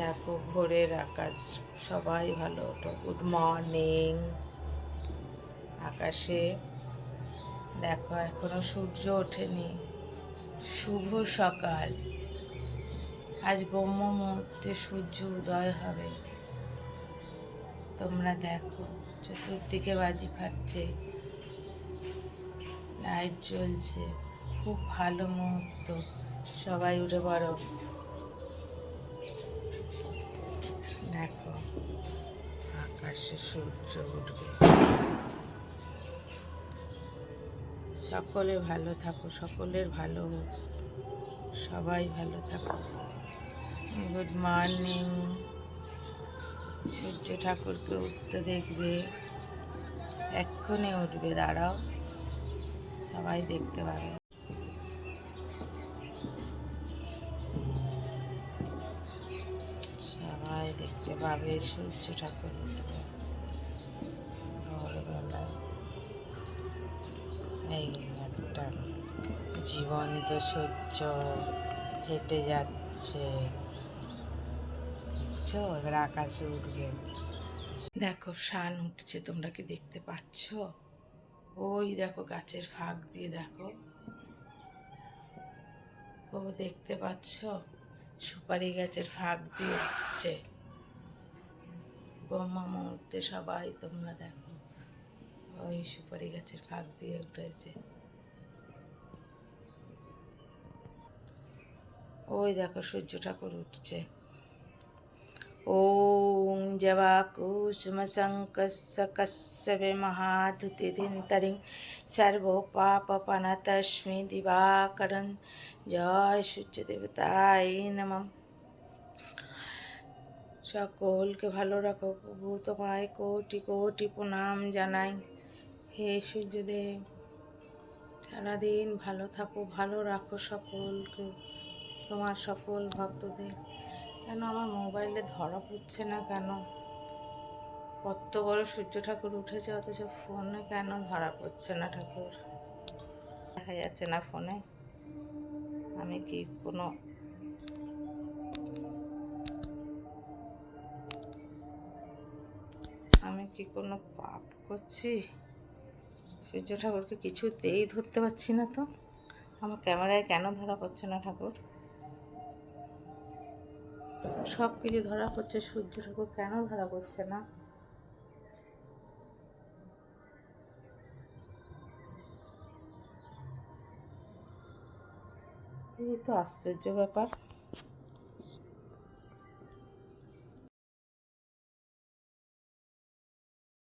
দেখো ভোরের আকাশ, সবাই ভালো তো। Good morning. আকাশে দেখো এখনো সূর্য ওঠেনি। শুভ সকাল। আজ ব্রহ্ম মুহূর্তে সূর্য উদয় হবে। তোমরা দেখো চতুর্দিকে বাজি ফাটছে, লাইট জ্বলছে, খুব ভালো মুহূর্ত। সবাই উঠে পড়ো। দেখো আকাশে সূর্য উঠবে। সকলে ভালো থাকো, সকলের ভালো হোক, সবাই ভালো থাকো। Good morning. সূর্য ঠাকুরকে উঠতে দেখবে, এক্ষুনি উঠবে, দাঁড়াও, সবাই দেখতে পাবে। সবাই দেখতে পাবে সূর্য ঠাকুর উঠবে ভোরবেলায়। এই একটা জীবন্ত সূর্য হেঁটে যাচ্ছে, বুঝছো? এবার আকাশে উঠবে। দেখো শান উঠছে, তোমরা কি দেখতে পাচ্ছ? ওই দেখো গাছের ফাঁক দিয়ে দেখো, ও দেখতে পাচ্ছ? সুপারি গাছের ফাঁক দিয়ে উঠছে ব্রহ্মা মুহূর্তে। সবাই তোমরা দেখো, ওই সুপারি গাছের ফাঁক দিয়ে উঠেছে। ওই দেখো সূর্য ঠাকুর উঠছে। ওং জবাকুসুমশঙ্কস্য কশ্যপে মহাধুতিধিন্তরিং সর্ব পাপপনতস্মি দিবাকরণ। জয় সূর্য দেবতায় নমঃ। সকলকে ভালো রাখো প্রভু, তোমায় কোটি কোটি প্রণাম জানাই। হে সূর্যদেব, সারাদিন ভালো থাকো, ভালো রাখো সকলকে, তোমার সকল ভক্তদের। কেন আমার মোবাইলে ধরা পড়ছে না কেন? কত বড় সূর্য ঠাকুর উঠেছে, অথচ ফোনে কেন ধরা পড়ছে না ঠাকুর? দেখা যাচ্ছে না ফোনে। আমি কি কোনো পাপ করছি? সূর্য ঠাকুরকে কিছুতেই ধরতে পারছি না তো। আমার ক্যামেরায় কেন ধরা পড়ছে না ঠাকুর? সব কিছু ধরা পড়ছে, সূর্য ঠাকুর কেন ধরা পড়ছে না? এই তো আশ্চর্য ব্যাপার।